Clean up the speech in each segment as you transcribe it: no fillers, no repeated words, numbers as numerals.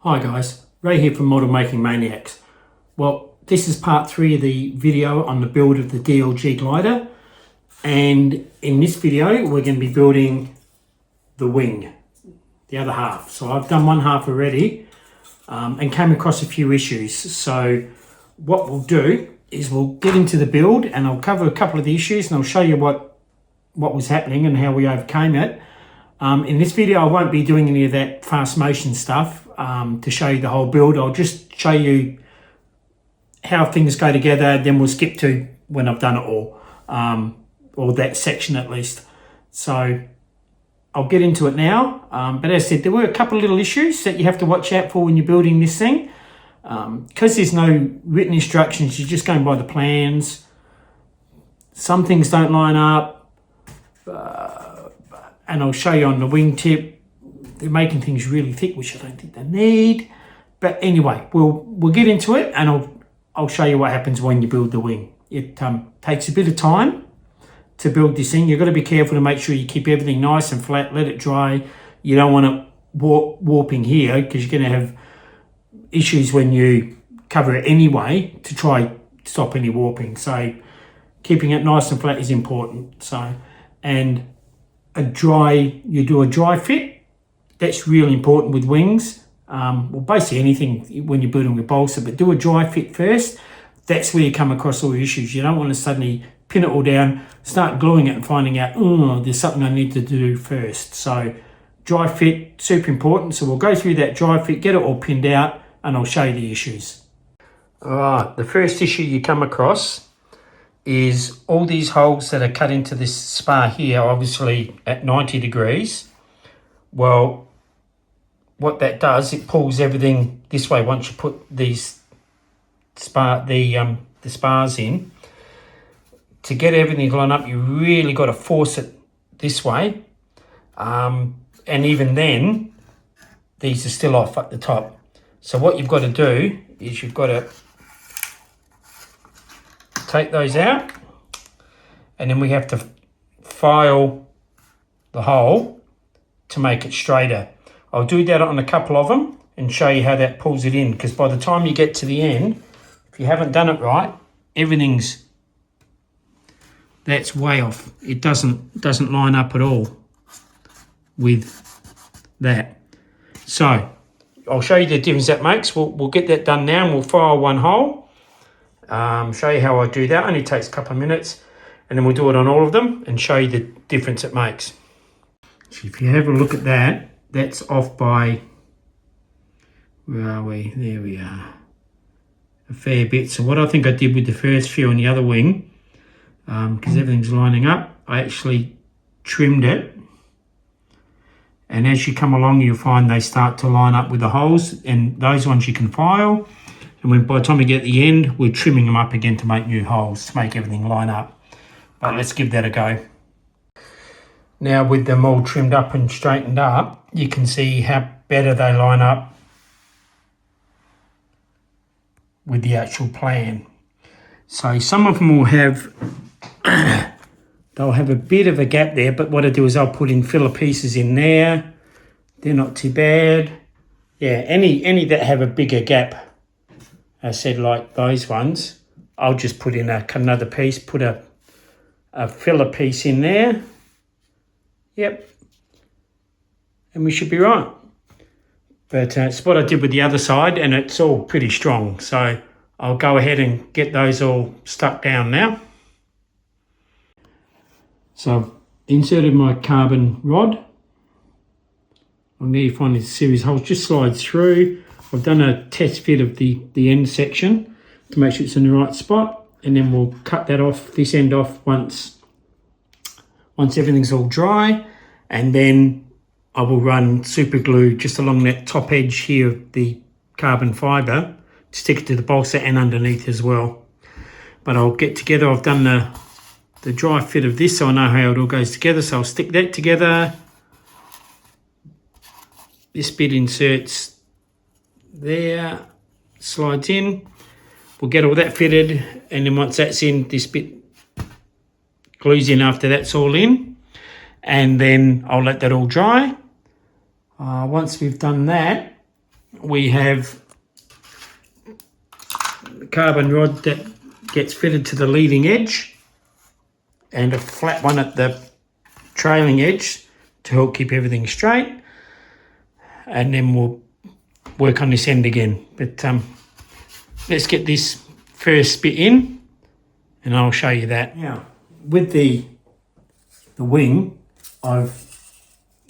Hi guys, Ray here from Model Making Maniacs. Well, this is part 3 of the video on the build of the DLG Glider, and in this video we're going to be building the wing, the other half. So I've done one half already and came across a few issues. So what we'll do is we'll get into the build and I'll cover a couple of the issues and I'll show you what was happening and how we overcame it. In this video I won't be doing any of that fast motion stuff to show you the whole build. I'll just show you how things go together, then we'll skip to when I've done it all, or that section at least. So I'll get into it now, but as I said, there were a couple of little issues that you have to watch out for when you're building this thing. Because there's no written instructions, you're just going by the plans. Some things don't line up, and I'll show you on the wingtip, they're making things really thick, which I don't think they need. But anyway, we'll get into it and I'll show you what happens when you build the wing. It takes a bit of time to build this thing. You've got to be careful to make sure you keep everything nice and flat, let it dry. You don't want it warping here because you're going to have issues when you cover it anyway to try stop any warping. So keeping it nice and flat is important. So, and you do a dry fit. That's really important with wings. Well, basically anything when you're building with balsa, but do a dry fit first. That's where you come across all the issues. You don't want to suddenly pin it all down, start gluing it and finding out, oh, there's something I need to do first. So dry fit, super important. So we'll go through that dry fit, get it all pinned out, and I'll show you the issues. All right, the first issue you come across is all these holes that are cut into this spar here, obviously at 90 degrees. Well, what that does, it pulls everything this way once you put these the spars in. To get everything to line up, you really got to force it this way. And even then, these are still off at the top. So what you've got to do is you've got to take those out, and then we have to file the hole to make it straighter. I'll do that on a couple of them and show you how that pulls it in, because by the time you get to the end, if you haven't done it right, that's way off. It doesn't line up at all with that. So I'll show you the difference that makes. We'll get that done now and we'll file one hole. Show you how I do that. Only takes a couple of minutes, and then we'll do it on all of them and show you the difference it makes. So if you have a look at that, that's off by, where are we? There we are. A fair bit. So what I think I did with the first few on the other wing, because everything's lining up, I actually trimmed it. And as you come along, you'll find they start to line up with the holes, and those ones you can file. And by the time we get to the end, we're trimming them up again to make new holes, to make everything line up. But let's give that a go. Now with them all trimmed up and straightened up, you can see how better they line up with the actual plan. So some of them will have, they'll have a bit of a gap there, but what I do is I'll put in filler pieces in there. They're not too bad. Yeah, any that have a bigger gap, I said like those ones, I'll just put in another piece, put a filler piece in there. Yep, and we should be right. But it's what I did with the other side, and it's all pretty strong. So I'll go ahead and get those all stuck down now. So I've inserted my carbon rod. On there you find this series holes, just slides through. I've done a test fit of the end section to make sure it's in the right spot, and then we'll cut that off, this end off once everything's all dry, and then I will run super glue just along that top edge here of the carbon fibre to stick it to the balsa and underneath as well. But I'll get together, I've done the dry fit of this so I know how it all goes together, so I'll stick that together. This bit inserts there, slides in. We'll get all that fitted, and then once that's in, this bit glues in after that's all in, and then I'll let that all dry. Once we've done that, we have the carbon rod that gets fitted to the leading edge and a flat one at the trailing edge to help keep everything straight. And then we'll work on this end again. But let's get this first bit in and I'll show you that. Now, with the wing, I've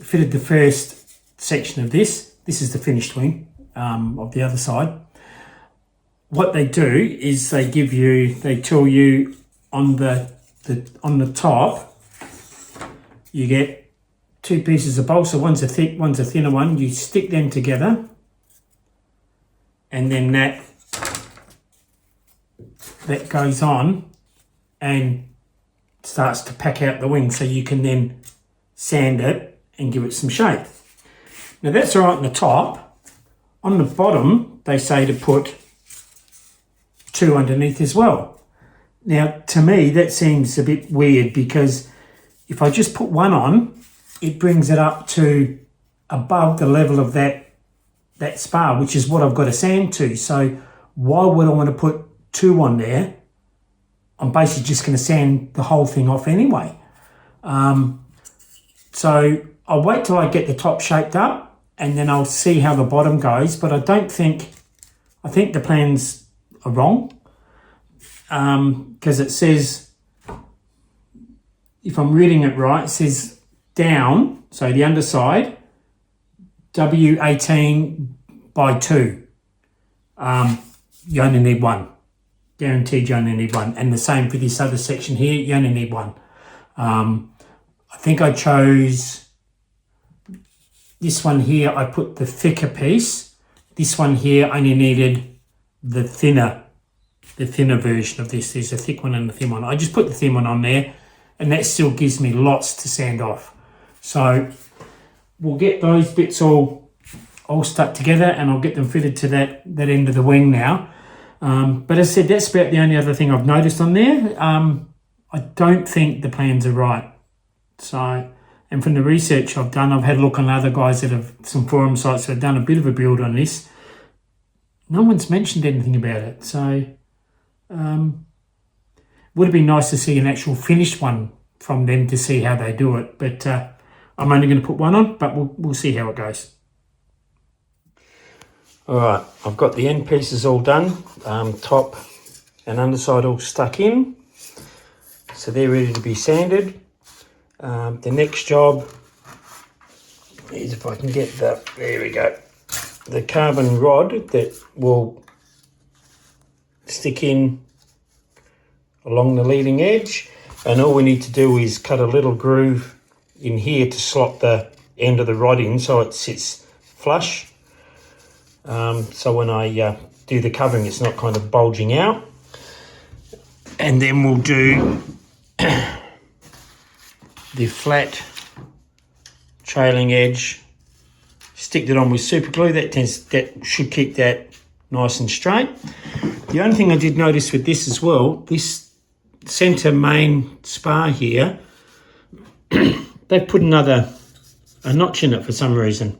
fitted the first section of this. This is the finished wing of the other side. What they do is they tell you on the top, you get two pieces of balsa. One's a thick, one's a thinner one. You stick them together, and then that goes on and starts to pack out the wing, so you can then sand it and give it some shape. Now that's all right on the top. On the bottom, they say to put two underneath as well. Now, to me, that seems a bit weird because if I just put one on, it brings it up to above the level of that spar, which is what I've got to sand to. So why would I want to put two on there? I'm basically just going to sand the whole thing off anyway. So I'll wait till I get the top shaped up and then I'll see how the bottom goes. But I think the plans are wrong because it says, if I'm reading it right, it says down, so the underside, W18 by 2. You only need one. Guaranteed you only need one. And the same for this other section here, you only need one. I think I chose this one here. I put the thicker piece. This one here only needed the thinner version of this. There's a thick one and a thin one. I just put the thin one on there and that still gives me lots to sand off. So we'll get those bits all stuck together and I'll get them fitted to that end of the wing now. But as I said, that's about the only other thing I've noticed on there. I don't think the plans are right. So, and from the research I've done, I've had a look on other guys that have some forum sites that have done a bit of a build on this. No one's mentioned anything about it. So, would have been nice to see an actual finished one from them to see how they do it. But I'm only going to put one on, but we'll see how it goes. All right, I've got the end pieces all done, top and underside all stuck in. So they're ready to be sanded. The next job is, if I can get there we go, the carbon rod that will stick in along the leading edge. And all we need to do is cut a little groove in here to slot the end of the rod in so it sits flush. So when I do the covering, it's not kind of bulging out. And then we'll do the flat trailing edge, stick it on with super glue. That should keep that nice and straight. The only thing I did notice with this as well, this center main spar here, they've put a notch in it for some reason.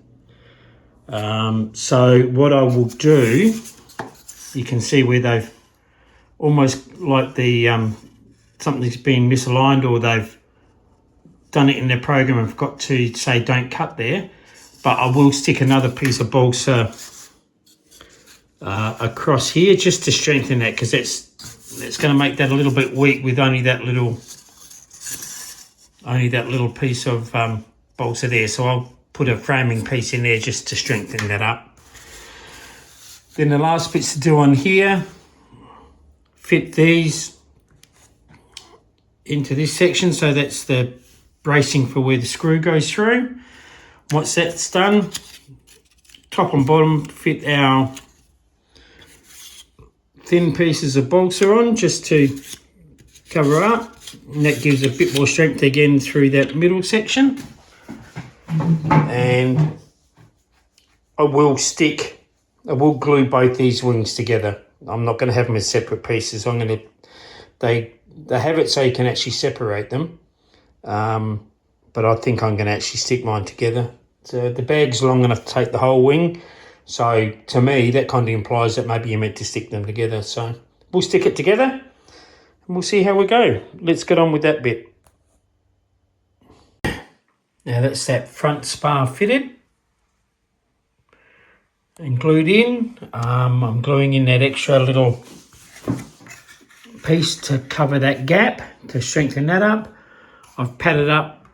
So what I will do, you can see where they've almost like something's been misaligned, or they've done it in their program and forgot to say don't cut there. But I will stick another piece of balsa across here just to strengthen that, because it's going to make that a little bit weak with only that little piece of balsa there. So I'll put a framing piece in there just to strengthen that up. Then the last bits to do on here, fit these into this section. So that's the bracing for where the screw goes through. Once that's done, top and bottom fit our thin pieces of balsa on just to cover up. And that gives a bit more strength again through that middle section. And I will glue both these wings together. I'm not going to have them as separate pieces. They have it so you can actually separate them. But I think I'm going to actually stick mine together. So the bag's long enough to take the whole wing. So to me, that kind of implies that maybe you're meant to stick them together. So we'll stick it together and we'll see how we go. Let's get on with that bit. Now that's that front spar fitted and glued in. I'm gluing in that extra little piece to cover that gap, to strengthen that up. I've padded up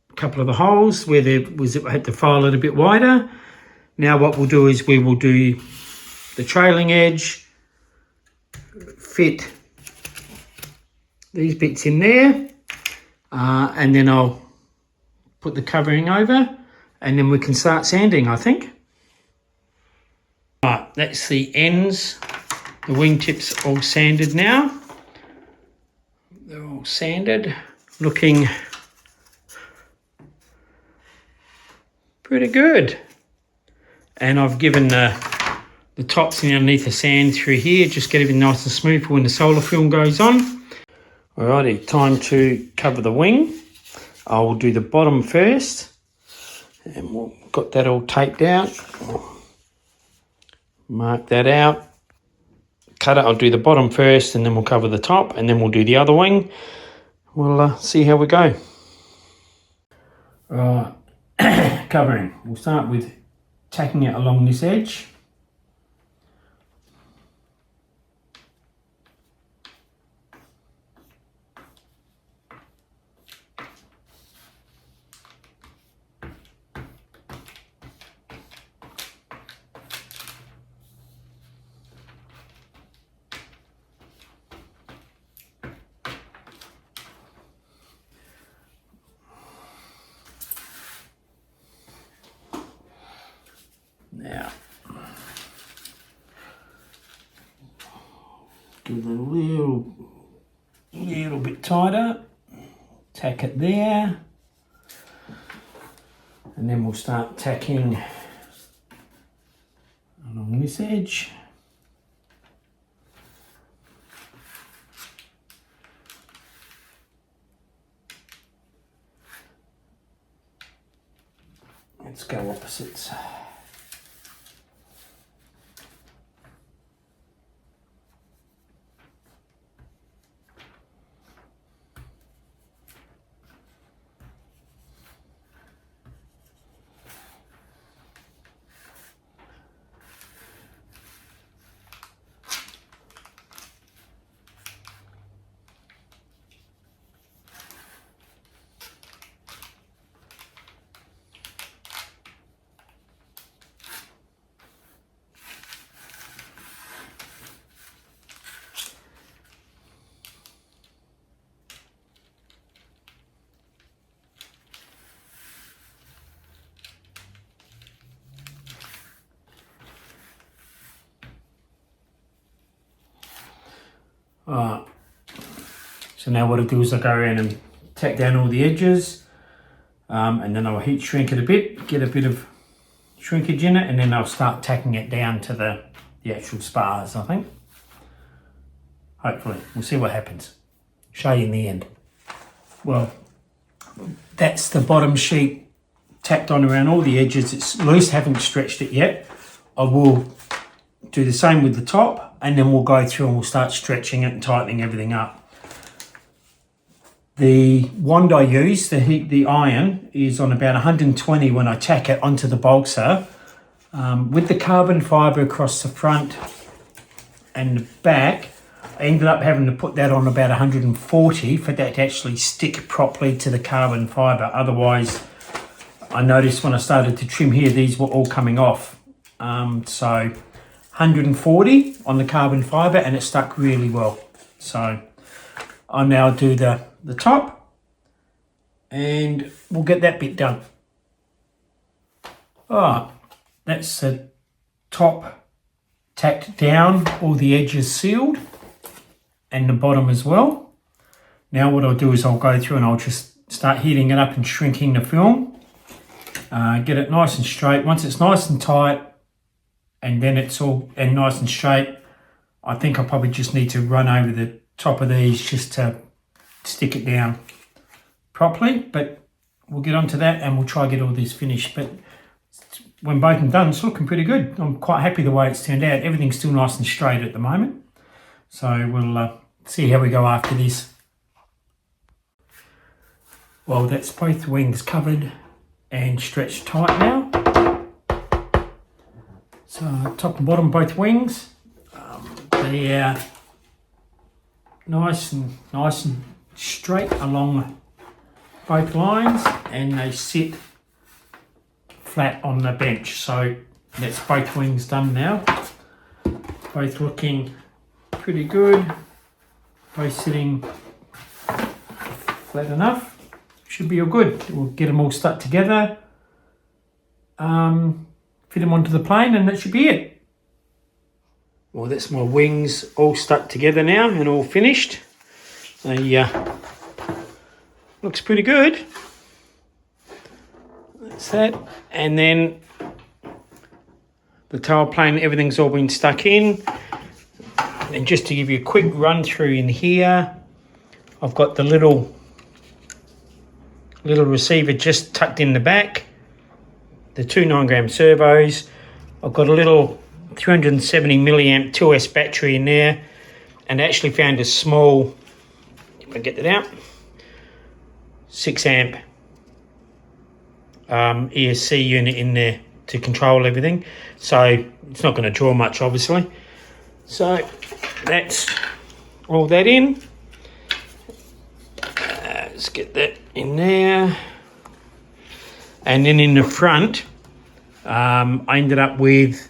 a couple of the holes where I had to file it a bit wider. Now what we'll do is we will do the trailing edge, fit these bits in there, and then I'll put the covering over, and then we can start sanding, I think. Right, that's the ends. The wingtips all sanded now. They're all sanded, looking pretty good. And I've given the tops underneath the sand through here, just get everything nice and smooth for when the solar film goes on. Alrighty, time to cover the wing. I will do the bottom first, and we've got that all taped out. Mark that out. Cut it. I'll do the bottom first, and then we'll cover the top, and then we'll do the other wing. We'll see how we go. Right, covering. We'll start with tacking it along this edge. Now, give it a little bit tighter, tack it there, and then we'll start tacking along this edge. Let's go opposites. Alright, so now what I'll do is I'll go around and tack down all the edges, and then I'll heat shrink it a bit, get a bit of shrinkage in it, and then I'll start tacking it down to the actual spars, I think. Hopefully, we'll see what happens. Show you in the end. Well, that's the bottom sheet tacked on around all the edges. It's loose, haven't stretched it yet. I will do the same with the top, and then we'll go through and we'll start stretching it and tightening everything up. The wand I use, the iron, is on about 120 when I tack it onto the balsa. With the carbon fibre across the front and the back, I ended up having to put that on about 140 for that to actually stick properly to the carbon fibre. Otherwise, I noticed when I started to trim here, these were all coming off. So 140 on the carbon fibre, and it stuck really well. So I'll now do the top, and we'll get that bit done. Alright, that's the top tacked down, all the edges sealed, and the bottom as well. Now what I'll do is I'll go through and I'll just start heating it up and shrinking the film. Get it nice and straight. Once it's nice and tight, and then it's all nice and straight, I think I probably just need to run over the top of these just to stick it down properly, but we'll get onto that and we'll try to get all this finished. But when both of them done, it's looking pretty good. I'm quite happy the way it's turned out. Everything's still nice and straight at the moment. So we'll see how we go after this. Well, that's both wings covered and stretched tight now. So top and bottom both wings. They're nice and straight along both lines, and they sit flat on the bench. So that's both wings done now. Both looking pretty good. Both sitting flat enough. Should be all good. We'll get them all stuck together. Fit them onto the plane, and that should be it. Well, that's my wings all stuck together now and all finished. They looks pretty good. That's that. And then the tail plane, everything's all been stuck in. And just to give you a quick run through in here, I've got the little receiver just tucked in the back, the two 9-gram servos. I've got a little 370 milliamp 2S battery in there, and actually found a small, if I get that out, 6 amp ESC unit in there to control everything. So it's not going to draw much, obviously. So that's all that in. Let's get that in there. And then in the front, I ended up with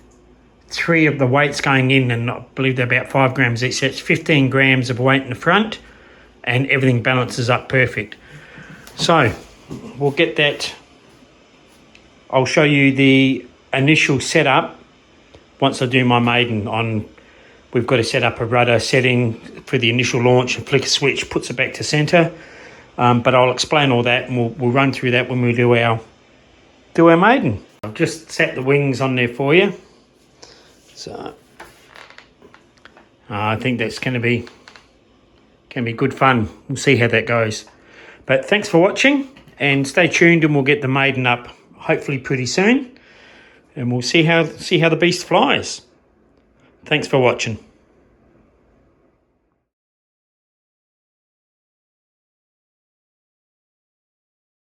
3 of the weights going in, and I believe they're about 5 grams each. So it's 15 grams of weight in the front, and everything balances up perfect. So we'll get that. I'll show you the initial setup once I do my maiden on. We've got to set up a rudder setting for the initial launch. A flick a switch puts it back to center. But I'll explain all that, and we'll run through that when we do our maiden. I've just set the wings on there for you. So I think that's going to be good fun. We'll see how that goes. But thanks for watching, and stay tuned, and we'll get the maiden up hopefully pretty soon, and we'll see how the beast flies. Thanks for watching.